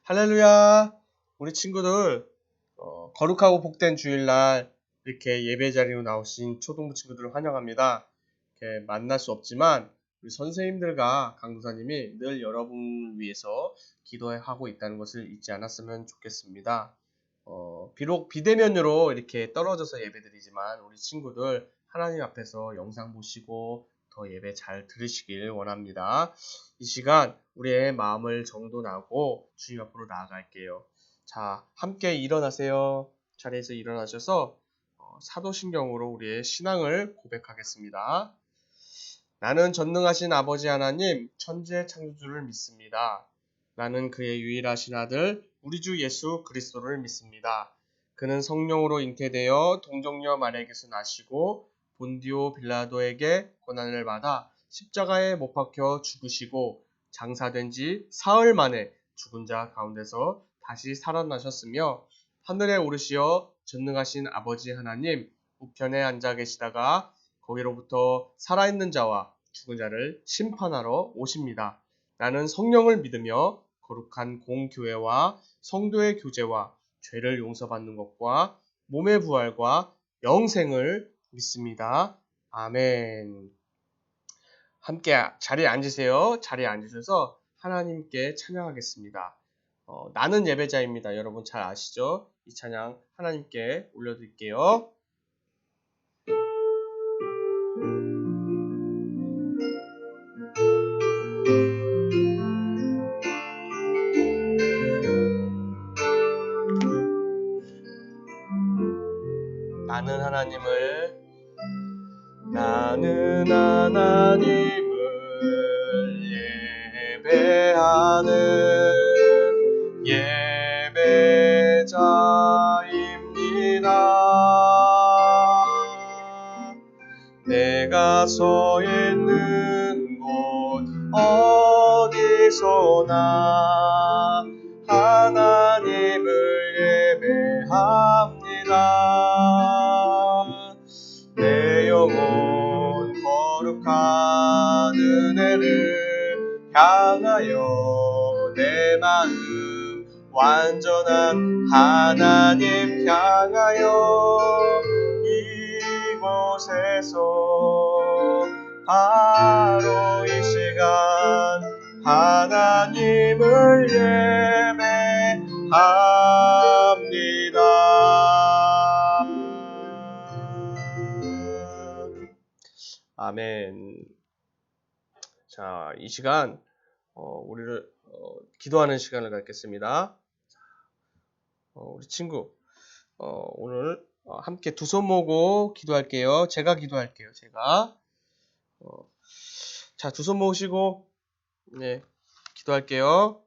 할렐루야! 우리 친구들, 거룩하고 복된 주일날 이렇게 예배 자리로 나오신 초등부 친구들을 환영합니다. 이렇게 만날 수 없지만 우리 선생님들과 강도사님이 늘 여러분을 위해서 기도하고 있다는 것을 잊지 않았으면 좋겠습니다. 비록 비대면으로 이렇게 떨어져서 예배드리지만 우리 친구들 하나님 앞에서 영상 보시고 더 예배 잘 들으시길 원합니다. 이 시간 우리의 마음을 정돈하고 주님 앞으로 나아갈게요. 자, 함께 일어나세요. 자리에서 일어나셔서 사도신경으로 우리의 신앙을 고백하겠습니다. 나는 전능하신 아버지 하나님, 천지의 창조주를 믿습니다. 나는 그의 유일하신 아들, 우리 주 예수 그리스도를 믿습니다. 그는 성령으로 잉태되어 동정녀 마리아에게서 나시고 본디오 빌라도에게 고난을 받아 십자가에 못 박혀 죽으시고 장사된 지 사흘 만에 죽은 자 가운데서 다시 살아나셨으며 하늘에 오르시어 전능하신 아버지 하나님 우편에 앉아 계시다가 거기로부터 살아있는 자와 죽은 자를 심판하러 오십니다. 나는 성령을 믿으며 거룩한 공교회와 성도의 교제와 죄를 용서받는 것과 몸의 부활과 영생을 믿습니다. 아멘. 함께 자리에 앉으세요. 자리에 앉으셔서 하나님께 찬양하겠습니다. 나는 예배자입니다. 여러분 잘 아시죠? 이 찬양 하나님께 올려드릴게요. 나는 하나님을 예배하는 예배자입니다. 내가 서 있는 곳 어디서나 하나님을 예배합니다. 내 영혼 거룩한 은혜를 향하여 내 마음 완전한 하나님 향하여 이곳에서 바로 이 시간 하나님을 예배합니다. 아멘. 자, 이 시간 우리를 기도하는 시간을 갖겠습니다. 우리 친구 오늘 함께 두 손 모으고 기도할게요. 제가 기도할게요. 자, 두 손 모으시고 기도할게요.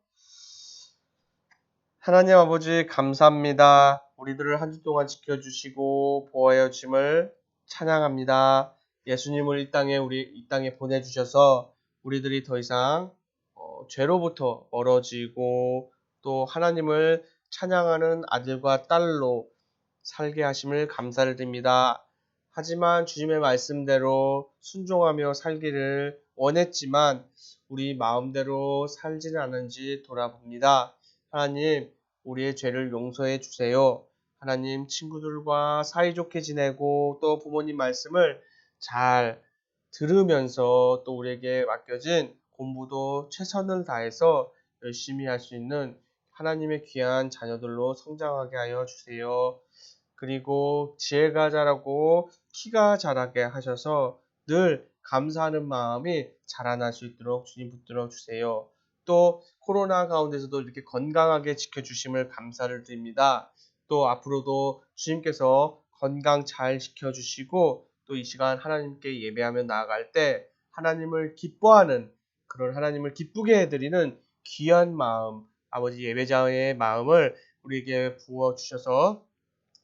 하나님 아버지 감사합니다. 우리들을 한 주 동안 지켜주시고 보호하여 주심을 찬양합니다. 예수님을 이 땅에 보내주셔서 우리들이 더 이상 죄로부터 멀어지고 또 하나님을 찬양하는 아들과 딸로 살게 하심을 감사를 드립니다. 하지만 주님의 말씀대로 순종하며 살기를 원했지만 우리 마음대로 살지는 않은지 돌아봅니다. 하나님, 우리의 죄를 용서해 주세요. 하나님, 친구들과 사이좋게 지내고 또 부모님 말씀을 잘 들으면서 또 우리에게 맡겨진 공부도 최선을 다해서 열심히 할 수 있는 하나님의 귀한 자녀들로 성장하게 하여 주세요. 그리고 지혜가 자라고 키가 자라게 하셔서 늘 감사하는 마음이 자라날 수 있도록 주님 붙들어 주세요. 또 코로나 가운데서도 이렇게 건강하게 지켜주심을 감사를 드립니다. 또 앞으로도 주님께서 건강 잘 지켜주시고 또 이 시간 하나님께 예배하며 나아갈 때 하나님을 기뻐하는 그런 하나님을 기쁘게 해드리는 귀한 마음, 아버지 예배자의 마음을 우리에게 부어주셔서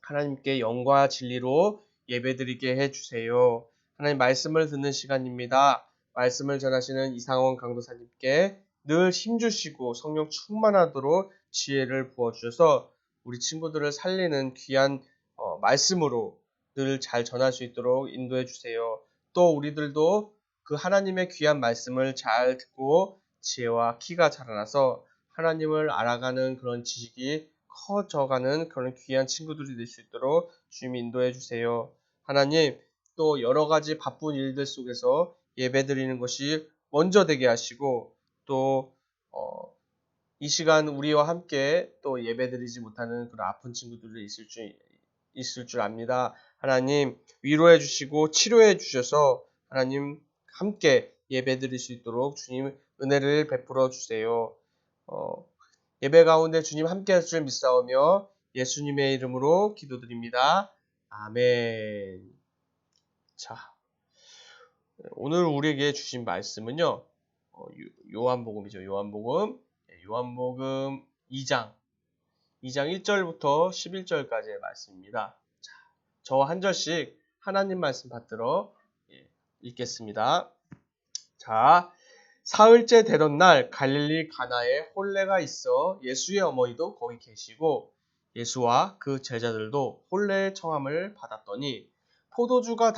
하나님께 영과 진리로 예배드리게 해주세요. 하나님 말씀을 듣는 시간입니다. 말씀을 전하시는 이상원 강도사님께 늘 힘주시고 성령 충만하도록 지혜를 부어주셔서 우리 친구들을 살리는 귀한 말씀으로 늘 잘 전할 수 있도록 인도해 주세요. 또 우리들도 그 하나님의 귀한 말씀을 잘 듣고 지혜와 키가 자라나서 하나님을 알아가는 그런 지식이 커져가는 그런 귀한 친구들이 될 수 있도록 주님 인도해 주세요. 하나님, 또 여러 가지 바쁜 일들 속에서 예배드리는 것이 먼저 되게 하시고, 또 이 시간 우리와 함께 또 예배드리지 못하는 그런 아픈 친구들이 있을 줄 압니다. 하나님 위로해 주시고 치료해 주셔서 하나님 함께 예배드릴 수 있도록 주님 은혜를 베풀어 주세요. 예배 가운데 주님 함께 하실 줄 믿사오며 예수님의 이름으로 기도드립니다. 아멘. 자, 오늘 우리에게 주신 말씀은요. 요한복음이죠. 요한복음 2장 1절부터 11절까지의 말씀입니다. 자, 저와 한 절씩 하나님 말씀 받들어 읽겠습니다. 자, 사흘째 되던 날 갈릴리 가나에 혼례가 있어 예수의 어머니도 거기 계시고 예수와 그 제자들도 혼례의 청함을 받았더니 포도주가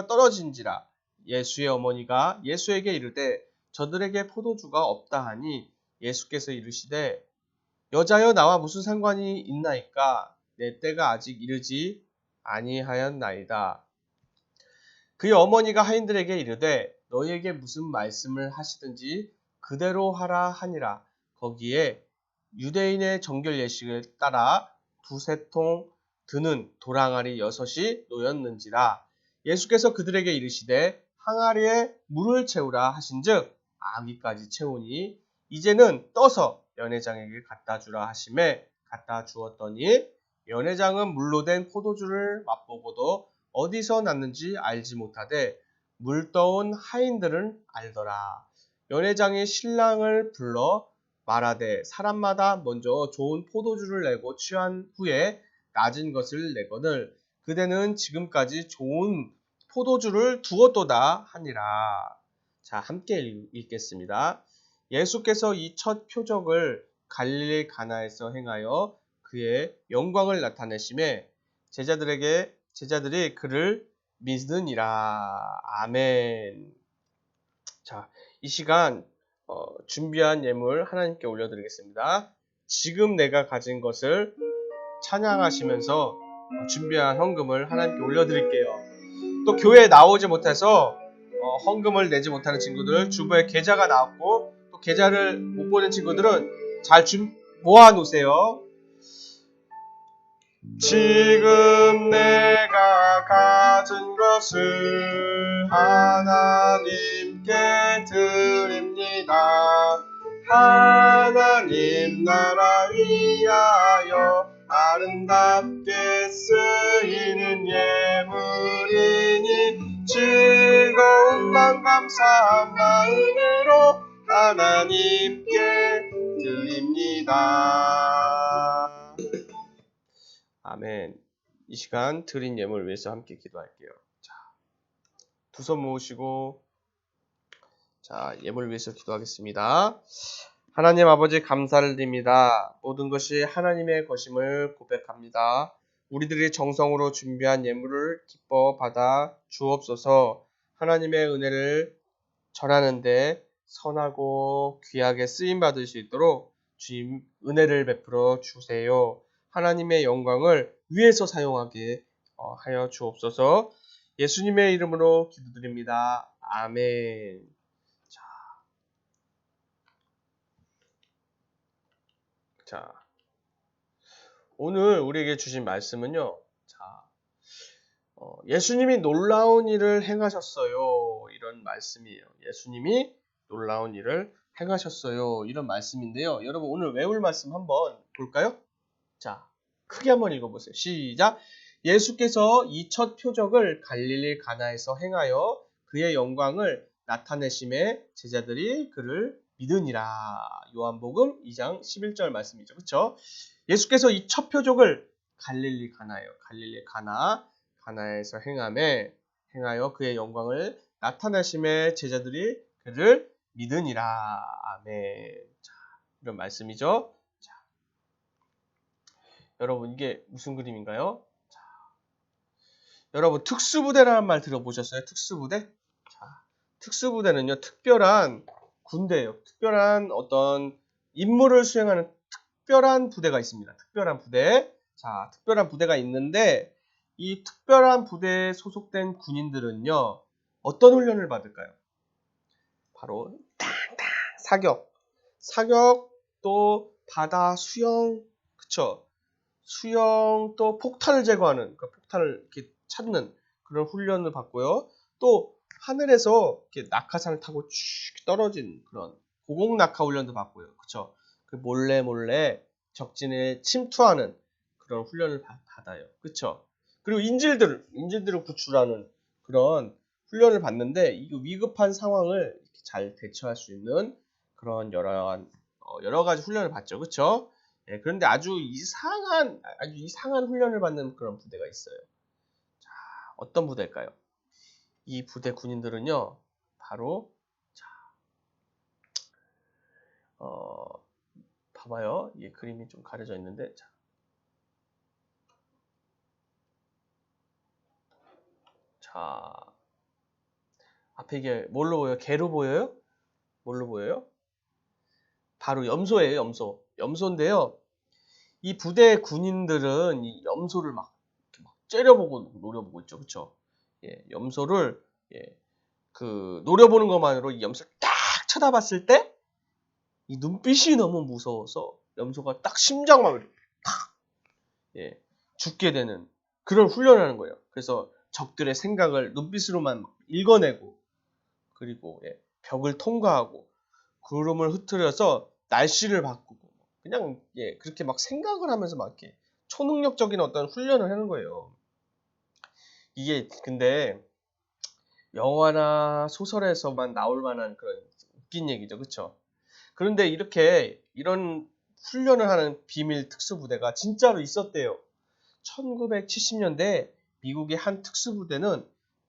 떨어진지라 예수의 어머니가 예수에게 이르되 저들에게 포도주가 없다 하니 예수께서 이르시되 여자여 나와 무슨 상관이 있나이까 내 때가 아직 이르지 아니하였나이다. 그의 어머니가 하인들에게 이르되 너희에게 무슨 말씀을 하시든지 그대로 하라 하니라. 거기에 유대인의 정결 예식을 따라 두세 통 드는 도랑아리 6이 놓였는지라. 예수께서 그들에게 이르시되 항아리에 물을 채우라 하신즉 아기까지 채우니 이제는 떠서 연회장에게 갖다 주라 하심에 갖다 주었더니 연회장은 물로 된 포도주를 맛보고도 어디서 났는지 알지 못하되 물 떠온 하인들은 알더라. 연회장이 신랑을 불러 말하되 사람마다 먼저 좋은 포도주를 내고 취한 후에 낮은 것을 내거늘 그대는 지금까지 좋은 포도주를 두었도다 하니라. 자, 함께 읽겠습니다. 예수께서 이 첫 표적을 갈릴리 가나에서 행하여 그의 영광을 나타내심에 제자들이 그를 믿으니라. 아멘. 자, 이 시간 준비한 예물 하나님께 올려드리겠습니다. 지금 내가 가진 것을 찬양하시면서 준비한 헌금을 하나님께 올려드릴게요. 또 교회에 나오지 못해서 헌금을 내지 못하는 친구들 주부에 계좌가 나왔고 또 계좌를 못 보는 친구들은 잘 모아놓으세요. 지금 내가 가진 것을 하나님께 드립니다. 하나님 나라 위하여 아름답게 쓰이는 예물이니 즐거운 맘 감사한 마음으로 하나님께 드립니다. 아멘. 이 시간 드린 예물을 위해서 함께 기도할게요. 자, 두 손 모으시고 자, 예물을 위해서 기도하겠습니다. 하나님 아버지 감사를 드립니다. 모든 것이 하나님의 것임을 고백합니다. 우리들이 정성으로 준비한 예물을 기뻐 받아 주옵소서. 하나님의 은혜를 전하는데 선하고 귀하게 쓰임 받을 수 있도록 주님 은혜를 베풀어 주세요. 하나님의 영광을 위에서 사용하게 하여 주옵소서. 예수님의 이름으로 기도드립니다. 아멘. 자, 오늘 우리에게 주신 말씀은요. 자, 예수님이 놀라운 일을 행하셨어요. 이런 말씀이에요. 예수님이 놀라운 일을 행하셨어요. 이런 말씀인데요. 여러분 오늘 외울 말씀 한번 볼까요? 자, 크게 한번 읽어보세요. 시작! 예수께서 이 첫 표적을 갈릴리 가나에서 행하여 그의 영광을 나타내심에 제자들이 그를 믿으니라. 요한복음 2장 11절 말씀이죠. 그렇죠? 예수께서 이 첫 표적을 갈릴리 가나에서 행하여 그의 영광을 나타내심에 제자들이 그를 믿으니라. 아멘. 자, 이런 말씀이죠. 여러분 이게 무슨 그림인가요? 자, 여러분 특수부대라는 말 들어보셨어요? 특수부대? 자, 특수부대는요 특별한 군대예요. 특별한 어떤 임무를 수행하는 특별한 부대가 있습니다. 특별한 부대. 자, 특별한 부대가 있는데 이 특별한 부대에 소속된 군인들은요. 어떤 훈련을 받을까요? 바로 사격. 사격 또 바다 수영. 그쵸? 수영 또 폭탄을 제거하는 폭탄을 이렇게 찾는 그런 훈련을 받고요. 또 하늘에서 이렇게 낙하산을 타고 쭉 떨어진 그런 고공 낙하 훈련도 받고요. 그쵸? 그 몰래 적진에 침투하는 그런 훈련을 받아요. 그쵸? 그리고 인질들을 구출하는 그런 훈련을 받는데 이 위급한 상황을 이렇게 잘 대처할 수 있는 그런 여러 가지 훈련을 받죠. 그쵸? 예, 그런데 아주 이상한 훈련을 받는 그런 부대가 있어요. 자, 어떤 부대일까요? 이 부대 군인들은요, 바로, 자, 봐봐요. 이 그림이 좀 가려져 있는데, 자, 앞에 이게 뭘로 보여요? 개로 보여요? 뭘로 보여요? 바로 염소예요, 염소. 염소인데요. 이 부대 군인들은 이 염소를 이렇게 막 째려보고 노려보고 있죠, 그쵸? 예, 염소를, 예, 노려보는 것만으로 이 염소를 딱 쳐다봤을 때, 이 눈빛이 너무 무서워서 염소가 딱 심장마비로 탁, 예, 죽게 되는 그런 훈련을 하는 거예요. 그래서 적들의 생각을 눈빛으로만 읽어내고, 그리고 예, 벽을 통과하고, 구름을 흐트려서 날씨를 바꾸고, 그냥 예, 그렇게 막 생각을 하면서 막 이렇게 초능력적인 어떤 훈련을 하는 거예요. 이게 근데 영화나 소설에서만 나올 만한 그런 웃긴 얘기죠, 그쵸? 그런데 이런 훈련을 하는 비밀 특수부대가 진짜로 있었대요. 1970년대 미국의 한 특수부대는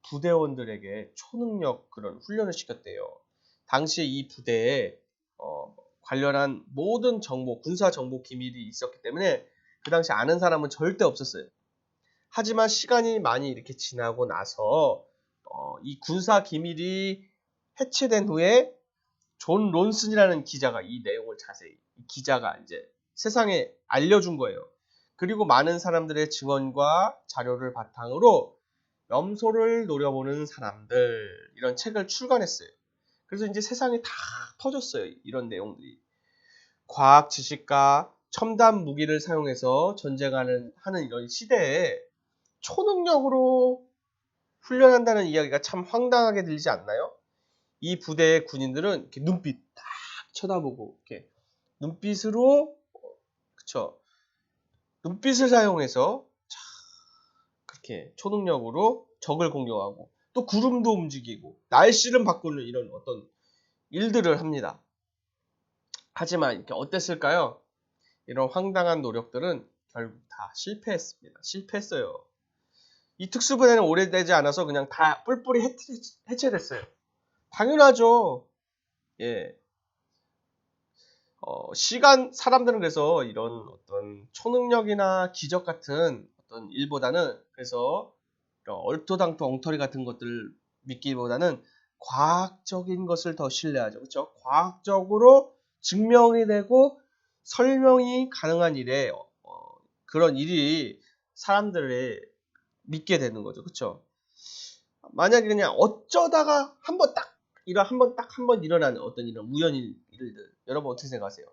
부대원들에게 초능력 그런 훈련을 시켰대요. 당시에 이 부대에 관련한 모든 정보, 군사 정보 기밀이 있었기 때문에 그 당시 아는 사람은 절대 없었어요. 하지만 시간이 많이 이렇게 지나고 나서 이 군사 기밀이 해체된 후에 존 론슨이라는 기자가 이 내용을 자세히 이 기자가 이제 세상에 알려준 거예요. 그리고 많은 사람들의 증언과 자료를 바탕으로 염소를 노려보는 사람들 이런 책을 출간했어요. 그래서 이제 세상에 다 퍼졌어요. 이런 내용들이. 과학 지식과 첨단 무기를 사용해서 전쟁하는 이런 시대에 초능력으로 훈련한다는 이야기가 참 황당하게 들리지 않나요? 이 부대의 군인들은 이렇게 눈빛 딱 쳐다보고 이렇게 눈빛으로 그쵸? 눈빛을 사용해서 그렇게 초능력으로 적을 공격하고 또 구름도 움직이고 날씨를 바꾸는 이런 어떤 일들을 합니다. 하지만 이렇게 어땠을까요? 이런 황당한 노력들은 결국 다 실패했습니다. 실패했어요. 이 특수부대는 오래되지 않아서 그냥 다 뿔뿔이 해체됐어요. 당연하죠. 예. 사람들은 그래서 이런 어떤 초능력이나 기적 같은 어떤 일보다는 그래서 얼토당토 엉터리 같은 것들 믿기보다는 과학적인 것을 더 신뢰하죠. 그렇죠? 과학적으로 증명이 되고 설명이 가능한 일에 그런 일이 사람들이 믿게 되는 거죠. 그렇죠? 만약에 그냥 어쩌다가 한 번 일어나는 어떤 이런 우연일 일들 여러분 어떻게 생각하세요?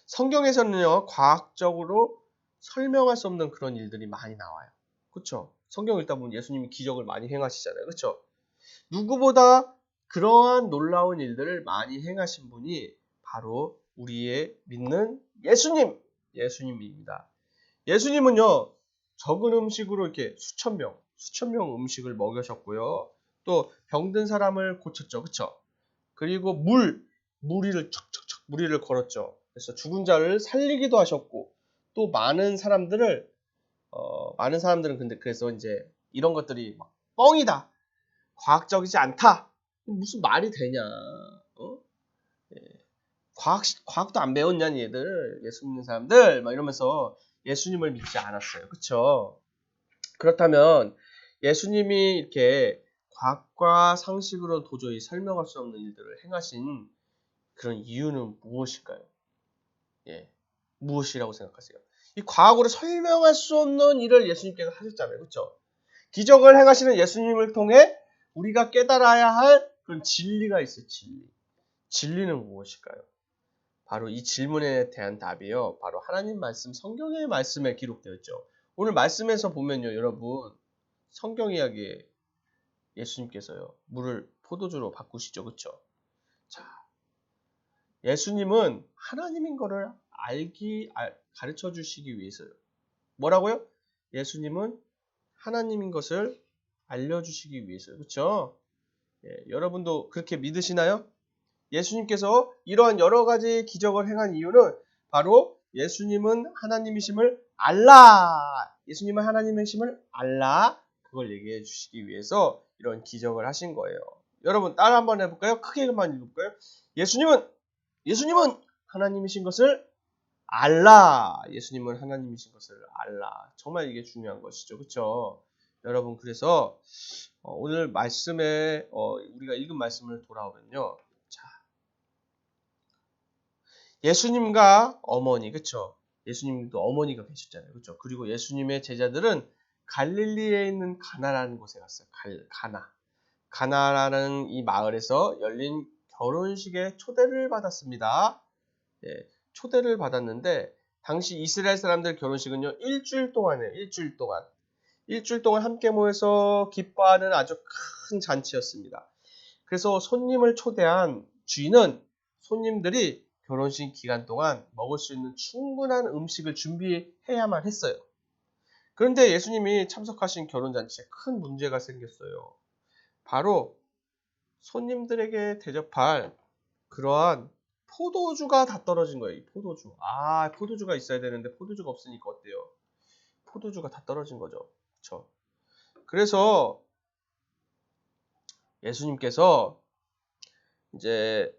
성경에서는요 과학적으로 설명할 수 없는 그런 일들이 많이 나와요. 그렇죠? 성경 읽다 보면 예수님이 기적을 많이 행하시잖아요. 그렇죠? 누구보다 그러한 놀라운 일들을 많이 행하신 분이 바로 우리의 믿는 예수님입니다. 예수님은요 적은 음식으로 이렇게 수천 명 음식을 먹여셨고요. 또 병든 사람을 고쳤죠. 그쵸? 그리고 무리를 걸었죠. 그래서 죽은 자를 살리기도 하셨고, 또 많은 사람들은 근데 그래서 이제 이런 것들이 막 뻥이다. 과학적이지 않다. 무슨 말이 되냐. 어? 예. 과학도 안 배웠냐, 얘들. 예수 믿는 사람들. 막 이러면서 예수님을 믿지 않았어요. 그쵸? 그렇다면 예수님이 이렇게 과학과 상식으로 도저히 설명할 수 없는 일들을 행하신 그런 이유는 무엇일까요? 예, 무엇이라고 생각하세요? 이 과거로 설명할 수 없는 일을 예수님께서 하셨잖아요. 그렇죠? 기적을 행하시는 예수님을 통해 우리가 깨달아야 할 그런 진리가 있어요. 진리. 진리는 무엇일까요? 바로 이 질문에 대한 답이요. 바로 하나님 말씀, 성경의 말씀에 기록되어 있죠. 오늘 말씀에서 보면요. 여러분, 성경 이야기에 예수님께서요. 물을 포도주로 바꾸시죠. 그렇죠? 자, 예수님은 하나님인 거를 가르쳐 주시기 위해서요. 뭐라고요? 예수님은 하나님인 것을 알려주시기 위해서요. 그렇죠? 예, 여러분도 그렇게 믿으시나요? 예수님께서 이러한 여러 가지 기적을 행한 이유는 바로 예수님은 하나님이심을 예수님은 하나님이심을 그걸 얘기해 주시기 위해서 이런 기적을 하신 거예요. 여러분 따라 한번 해볼까요? 크게 한번 읽어볼까요? 예수님은 하나님이신 것을 예수님은 하나님이신 것을 정말 이게 중요한 것이죠. 그렇죠? 여러분 그래서 오늘 말씀에 우리가 읽은 말씀을 돌아오면요. 자, 예수님과 어머니, 그쵸? 예수님도 어머니가 계셨잖아요. 그쵸? 그리고 예수님의 제자들은 갈릴리에 있는 가나라는 곳에 갔어요. 가나라는 이 마을에서 열린 결혼식에 초대를 받았습니다. 예, 초대를 받았는데, 당시 이스라엘 사람들 결혼식은요, 일주일 동안이에요. 일주일 동안 함께 모여서 기뻐하는 아주 큰 잔치였습니다. 그래서 손님을 초대한 주인은 손님들이 결혼식 기간 동안 먹을 수 있는 충분한 음식을 준비해야만 했어요. 그런데 예수님이 참석하신 결혼잔치에 큰 문제가 생겼어요. 바로 손님들에게 대접할 그러한 포도주가 다 떨어진 거예요. 이 포도주. 포도주가 있어야 되는데 포도주가 없으니까 어때요? 포도주가 다 떨어진 거죠. 그렇죠? 그래서 예수님께서 이제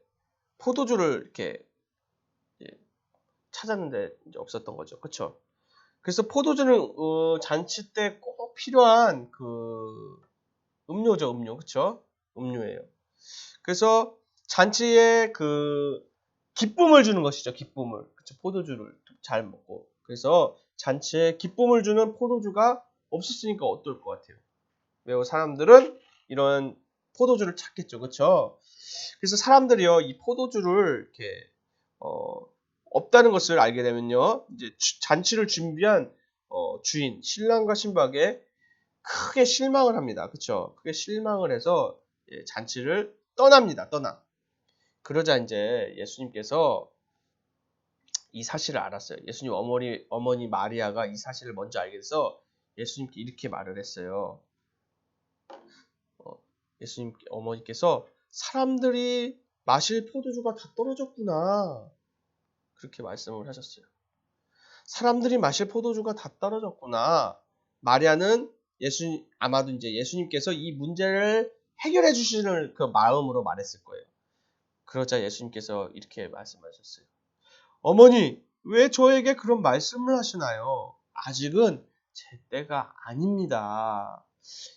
포도주를 이렇게 찾았는데 이제 없었던 거죠. 그렇죠? 그래서 포도주는 잔치 때 꼭 필요한 그 음료죠, 음료. 그렇죠? 음료예요. 그래서 잔치에 그 기쁨을 주는 것이죠. 기쁨을. 그렇죠? 포도주를 잘 먹고. 그래서 잔치에 기쁨을 주는 포도주가 없었으니까 어떨 것 같아요? 매우 사람들은 이런 포도주를 찾겠죠. 그렇죠? 그래서 사람들이요, 이 포도주를 이렇게 없다는 것을 알게 되면요, 이제 잔치를 준비한 주인, 신랑과 신부에게 크게 실망을 합니다. 그렇죠? 크게 실망을 해서 잔치를 떠납니다. 그러자 이제 예수님께서 이 사실을 알았어요. 예수님 어머니 마리아가 이 사실을 먼저 알게 돼서 예수님께 이렇게 말을 했어요. 예수님 어머니께서 사람들이 마실 포도주가 다 떨어졌구나. 그렇게 말씀을 하셨어요. 사람들이 마실 포도주가 다 떨어졌구나. 마리아는 아마도 이제 예수님께서 이 문제를 해결해 주시는 그 마음으로 말했을 거예요. 그러자 예수님께서 이렇게 말씀하셨어요. 어머니, 왜 저에게 그런 말씀을 하시나요? 아직은 제 때가 아닙니다.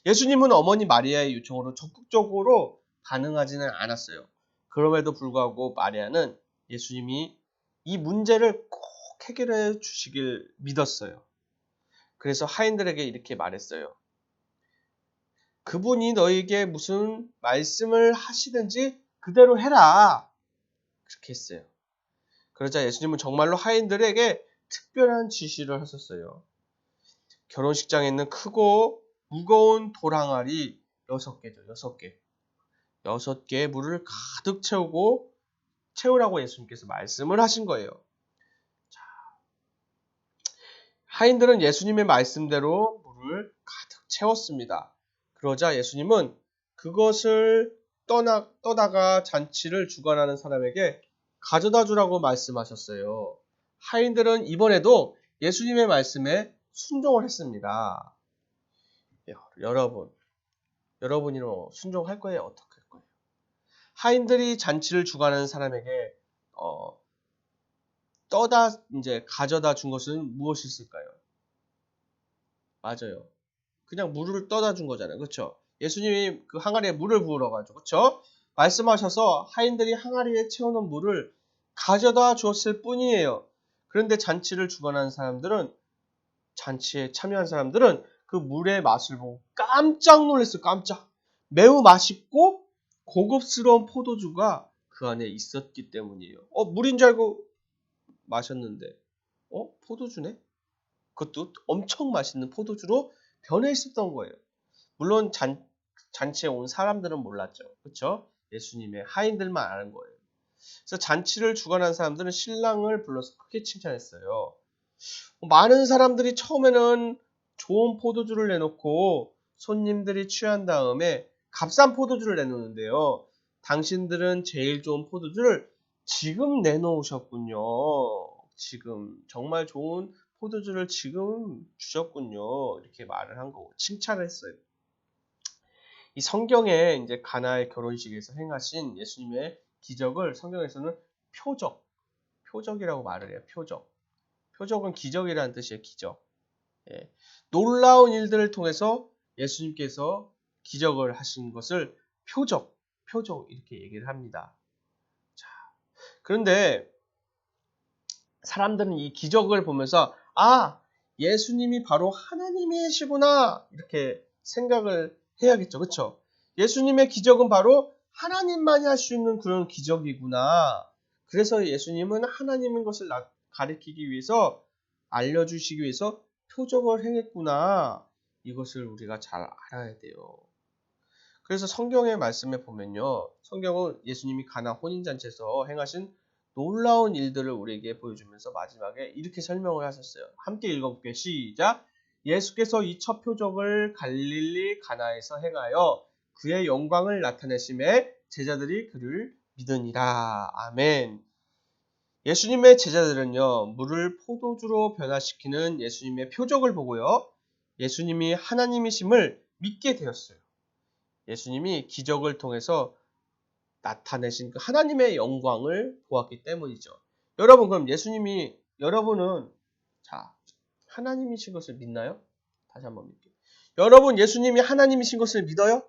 예수님은 어머니 마리아의 요청으로 적극적으로 반응하지는 않았어요. 그럼에도 불구하고 마리아는 예수님이 이 문제를 꼭 해결해 주시길 믿었어요. 그래서 하인들에게 이렇게 말했어요. 그분이 너에게 무슨 말씀을 하시든지 그대로 해라. 그렇게 했어요. 그러자 예수님은 정말로 하인들에게 특별한 지시를 하셨어요. 결혼식장에 있는 크고 무거운 돌항아리 6개죠. 6개. 6개의 물을 가득 채우라고 예수님께서 말씀을 하신 거예요. 자, 하인들은 예수님의 말씀대로 물을 가득 채웠습니다. 그러자 예수님은 그것을 떠다가 잔치를 주관하는 사람에게 가져다 주라고 말씀하셨어요. 하인들은 이번에도 예수님의 말씀에 순종을 했습니다. 여러분이 순종할 거예요? 어떻게 할 거예요? 하인들이 잔치를 주관하는 사람에게 이제 가져다 준 것은 무엇이었을까요? 맞아요. 그냥 물을 떠다 준 거잖아요. 그렇죠? 예수님이 그 항아리에 물을 부으러 가지고, 그렇죠? 말씀하셔서 하인들이 항아리에 채워놓은 물을 가져다 주었을 뿐이에요. 그런데 잔치에 참여한 사람들은 그 물의 맛을 보고 깜짝 놀랐어요. 깜짝. 매우 맛있고 고급스러운 포도주가 그 안에 있었기 때문이에요. 물인 줄 알고 마셨는데, 포도주네? 그것도 엄청 맛있는 포도주로 변해 있었던 거예요. 물론 잔치에 온 사람들은 몰랐죠. 그렇죠? 예수님의 하인들만 아는 거예요. 그래서 잔치를 주관한 사람들은 신랑을 불러서 크게 칭찬했어요. 많은 사람들이 처음에는 좋은 포도주를 내놓고 손님들이 취한 다음에 값싼 포도주를 내놓는데요. 당신들은 제일 좋은 포도주를 지금 내놓으셨군요. 지금 정말 좋은 포도주를 지금 주셨군요. 이렇게 말을 한 거고 칭찬을 했어요. 이 성경에 이제 가나의 결혼식에서 행하신 예수님의 기적을 성경에서는 표적이라고 말을 해요. 표적은 기적이라는 뜻이에요. 기적. 예. 놀라운 일들을 통해서 예수님께서 기적을 하신 것을 표적 이렇게 얘기를 합니다. 자, 그런데 사람들은 이 기적을 보면서 예수님이 바로 하나님이시구나 이렇게 생각을 해야겠죠. 그렇죠? 예수님의 기적은 바로 하나님만이 할 수 있는 그런 기적이구나. 그래서 예수님은 하나님인 것을 가리키기 위해서 알려주시기 위해서 표적을 행했구나. 이것을 우리가 잘 알아야 돼요. 그래서 성경의 말씀에 보면요. 성경은 예수님이 가나 혼인잔치에서 행하신 놀라운 일들을 우리에게 보여주면서 마지막에 이렇게 설명을 하셨어요. 함께 읽어볼게요. 시작! 예수께서 이 첫 표적을 갈릴리 가나에서 행하여 그의 영광을 나타내심에 제자들이 그를 믿으니라. 아멘. 예수님의 제자들은요. 물을 포도주로 변화시키는 예수님의 표적을 보고요. 예수님이 하나님이심을 믿게 되었어요. 예수님이 기적을 통해서 나타내신 그 하나님의 영광을 보았기 때문이죠. 여러분, 그럼 여러분은 하나님이신 것을 믿나요? 다시 한번 믿게요. 여러분, 예수님이 하나님이신 것을 믿어요?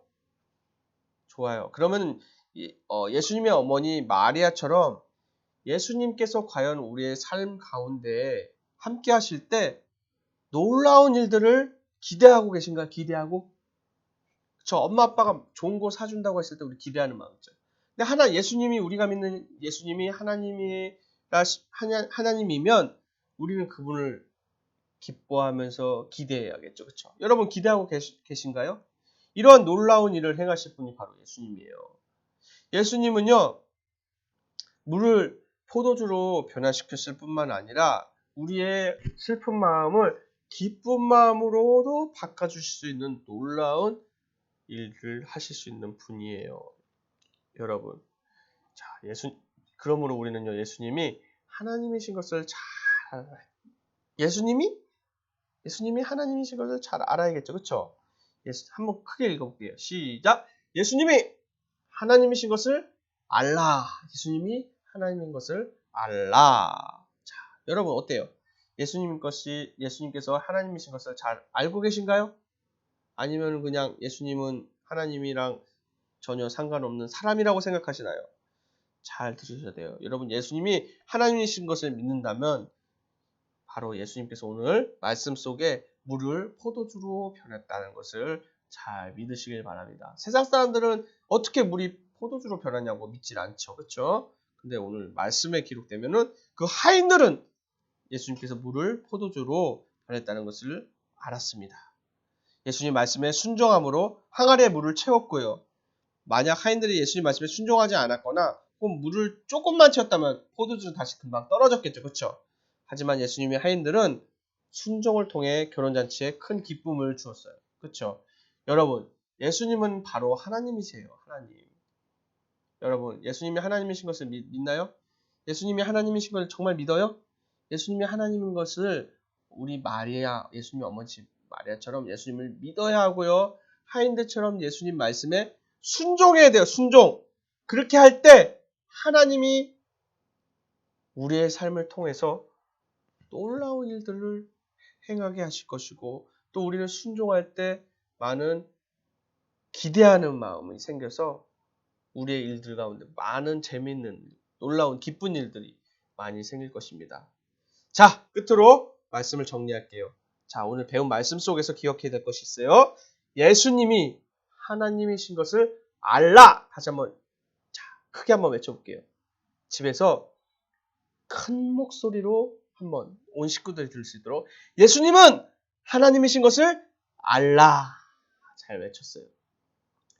좋아요. 그러면 예수님의 어머니 마리아처럼 예수님께서 과연 우리의 삶 가운데 함께 하실 때 놀라운 일들을 기대하고 계신가요? 기대하고? 그쵸? 엄마 아빠가 좋은 거 사준다고 했을 때 우리 기대하는 마음 있죠. 근데 우리가 믿는 예수님이 하나님이면 우리는 그분을 기뻐하면서 기대해야겠죠. 그쵸? 여러분 기대하고 계신가요? 이러한 놀라운 일을 행하실 분이 바로 예수님이에요. 예수님은요, 물을 포도주로 변화시켰을 뿐만 아니라 우리의 슬픈 마음을 기쁜 마음으로도 바꿔주실 수 있는 놀라운 일을 하실 수 있는 분이에요. 여러분. 그러므로 우리는요, 예수님이 하나님이신 것을 예수님이 하나님이신 것을 잘 알아야겠죠. 그쵸? 한번 크게 읽어볼게요. 시작! 예수님이 하나님이신 것을 알라. 예수님이 하나님인 것을 알라. 자, 여러분 어때요? 예수님께서 하나님이신 것을 잘 알고 계신가요? 아니면 그냥 예수님은 하나님이랑 전혀 상관없는 사람이라고 생각하시나요? 잘 들으셔야 돼요. 여러분 예수님이 하나님이신 것을 믿는다면 바로 예수님께서 오늘 말씀 속에 물을 포도주로 변했다는 것을 잘 믿으시길 바랍니다. 세상 사람들은 어떻게 물이 포도주로 변하냐고 믿질 않죠. 그렇죠? 근데 오늘 말씀에 기록되면은 그 하인들은 예수님께서 물을 포도주로 변했다는 것을 알았습니다. 예수님 말씀에 순종함으로 항아리에 물을 채웠고요. 만약 하인들이 예수님 말씀에 순종하지 않았거나 혹은 물을 조금만 채웠다면 포도주는 다시 금방 떨어졌겠죠. 그렇죠? 하지만 예수님의 하인들은 순종을 통해 결혼잔치에 큰 기쁨을 주었어요. 그렇죠? 여러분, 예수님은 바로 하나님이세요. 하나님. 여러분, 예수님이 하나님이신 것을 믿나요? 예수님이 하나님이신 것을 정말 믿어요? 예수님이 하나님인 것을 우리 예수님의 어머니 마리아처럼 예수님을 믿어야 하고요. 하인들처럼 예수님 말씀에 순종해야 돼요. 순종. 그렇게 할 때 하나님이 우리의 삶을 통해서 놀라운 일들을 행하게 하실 것이고 또 우리는 순종할 때 많은 기대하는 마음이 생겨서 우리의 일들 가운데 많은 재미있는 놀라운 기쁜 일들이 많이 생길 것입니다. 자, 끝으로 말씀을 정리할게요. 자, 오늘 배운 말씀 속에서 기억해야 될 것이 있어요. 예수님이 하나님이신 것을 알라! 다시 한번 자, 크게 한번 외쳐볼게요. 집에서 큰 목소리로 한번 온 식구들이 들을 수 있도록 예수님은 하나님이신 것을 알라! 잘 외쳤어요.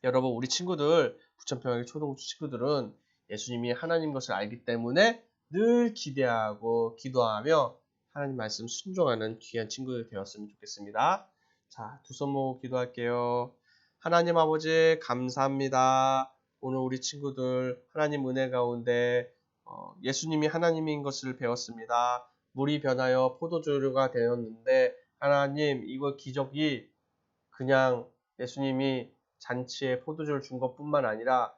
여러분, 우리 친구들, 부천평화의 초등부 친구들은 예수님이 하나님 것을 알기 때문에 늘 기대하고 기도하며 하나님 말씀 순종하는 귀한 친구들 되었으면 좋겠습니다. 자, 두 손 모으고 기도할게요. 하나님 아버지 감사합니다. 오늘 우리 친구들 하나님 은혜 가운데 예수님이 하나님인 것을 배웠습니다. 물이 변하여 포도주가 되었는데 하나님 이거 기적이 그냥 예수님이 잔치에 포도주를 준 것뿐만 아니라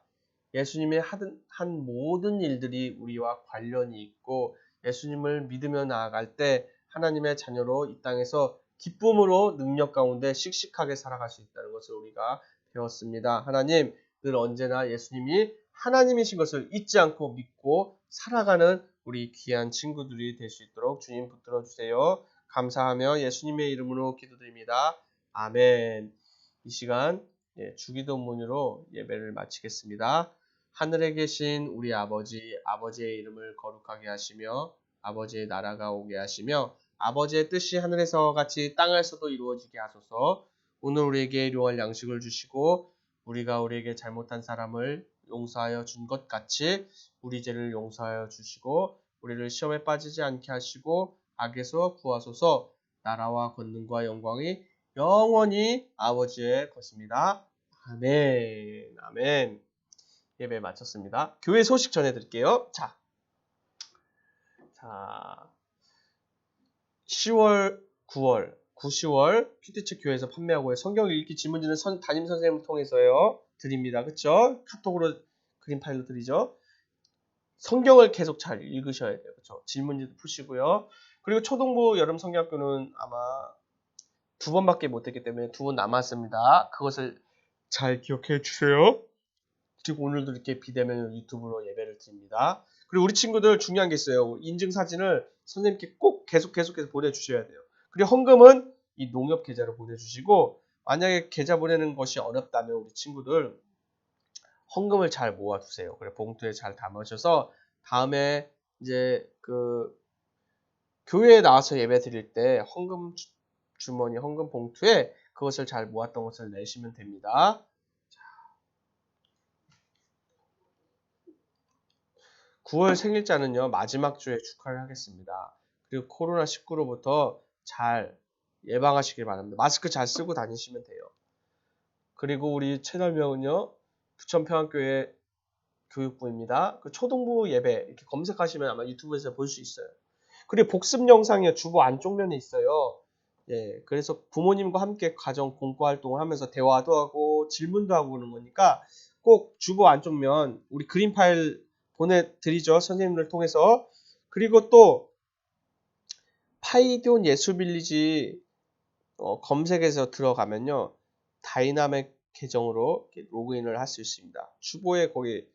예수님이 한 모든 일들이 우리와 관련이 있고 예수님을 믿으며 나아갈 때 하나님의 자녀로 이 땅에서 기쁨으로 능력 가운데 씩씩하게 살아갈 수 있다는 것을 우리가 배웠습니다. 하나님, 늘 언제나 예수님이 하나님이신 것을 잊지 않고 믿고 살아가는 우리 귀한 친구들이 될 수 있도록 주님 붙들어 주세요. 감사하며 예수님의 이름으로 기도드립니다. 아멘. 이 시간 주기도문으로 예배를 마치겠습니다. 하늘에 계신 우리 아버지, 아버지의 이름을 거룩하게 하시며 아버지의 나라가 오게 하시며 아버지의 뜻이 하늘에서 같이 땅에서도 이루어지게 하소서. 오늘 우리에게 일용할 양식을 주시고 우리가 우리에게 잘못한 사람을 용서하여 준 것 같이 우리 죄를 용서하여 주시고 우리를 시험에 빠지지 않게 하시고 악에서 구하소서. 나라와 권능과 영광이 영원히 아버지의 것입니다. 아멘. 아멘. 예배 마쳤습니다. 교회 소식 전해드릴게요. 자, 10월, 9월, 9, 10월 큐티츠 교회에서 판매하고 성경 읽기 질문지는 담임 선생님을 통해서요 드립니다. 그쵸? 카톡으로 그림 파일로 드리죠. 성경을 계속 잘 읽으셔야 돼요. 그쵸? 질문지도 푸시고요. 그리고 초등부 여름 성경학교는 아마 2번밖에 못했기 때문에 2번 남았습니다. 그것을 잘 기억해 주세요. 그리고 오늘도 이렇게 비대면 유튜브로 예배를 드립니다. 그리고 우리 친구들 중요한 게 있어요. 인증사진을 선생님께 꼭 계속해서 보내주셔야 돼요. 그리고 헌금은 이 농협 계좌로 보내주시고 만약에 계좌 보내는 것이 어렵다면 우리 친구들 헌금을 잘 모아두세요. 그래 봉투에 잘 담으셔서 다음에 이제 그 교회에 나와서 예배 드릴 때 헌금 주머니, 헌금 봉투에 그것을 잘 모았던 것을 내시면 됩니다. 9월 생일자는요, 마지막 주에 축하를 하겠습니다. 그리고 코로나19로부터 잘 예방하시길 바랍니다. 마스크 잘 쓰고 다니시면 돼요. 그리고 우리 채널명은요, 부천평안교회 교육부입니다. 그 초등부 예배 이렇게 검색하시면 아마 유튜브에서 볼 수 있어요. 그리고 복습 영상이 주보 안쪽 면에 있어요. 예, 그래서 부모님과 함께 가정 공부 활동을 하면서 대화도 하고 질문도 하고 그러는 거니까 꼭 주보 안쪽 면 우리 그림 파일 보내드리죠. 선생님들 통해서. 그리고 또 파이디온 예술빌리지 검색해서 들어가면요. 다이나믹 계정으로 로그인을 할 수 있습니다. 주보에 거기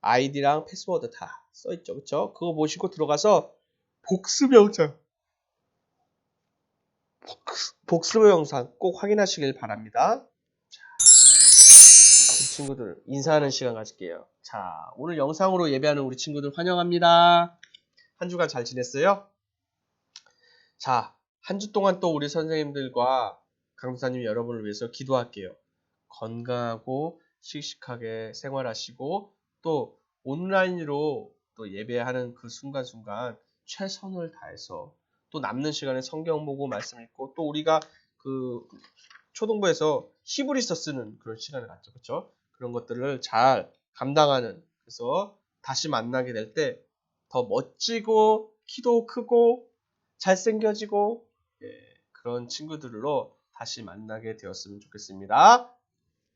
아이디랑 패스워드 다 써있죠. 그쵸? 그거 보시고 들어가서 복습 영상 꼭 확인하시길 바랍니다. 우리 친구들 인사하는 시간 가질게요. 자, 오늘 영상으로 예배하는 우리 친구들 환영합니다. 한 주간 잘 지냈어요? 자, 한 주 동안 또 우리 선생님들과 강도사님 여러분을 위해서 기도할게요. 건강하고 씩씩하게 생활하시고 또 온라인으로 또 예배하는 그 순간순간 최선을 다해서 또 남는 시간에 성경 보고 말씀 읽고 또 우리가 그 초등부에서 히브리서 쓰는 그런 시간을 갖죠. 그렇죠? 그런 것들을 잘 감당하는 그래서 다시 만나게 될 때 더 멋지고 키도 크고 잘생겨지고 그런 친구들로 다시 만나게 되었으면 좋겠습니다.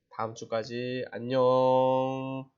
다음 주까지 안녕.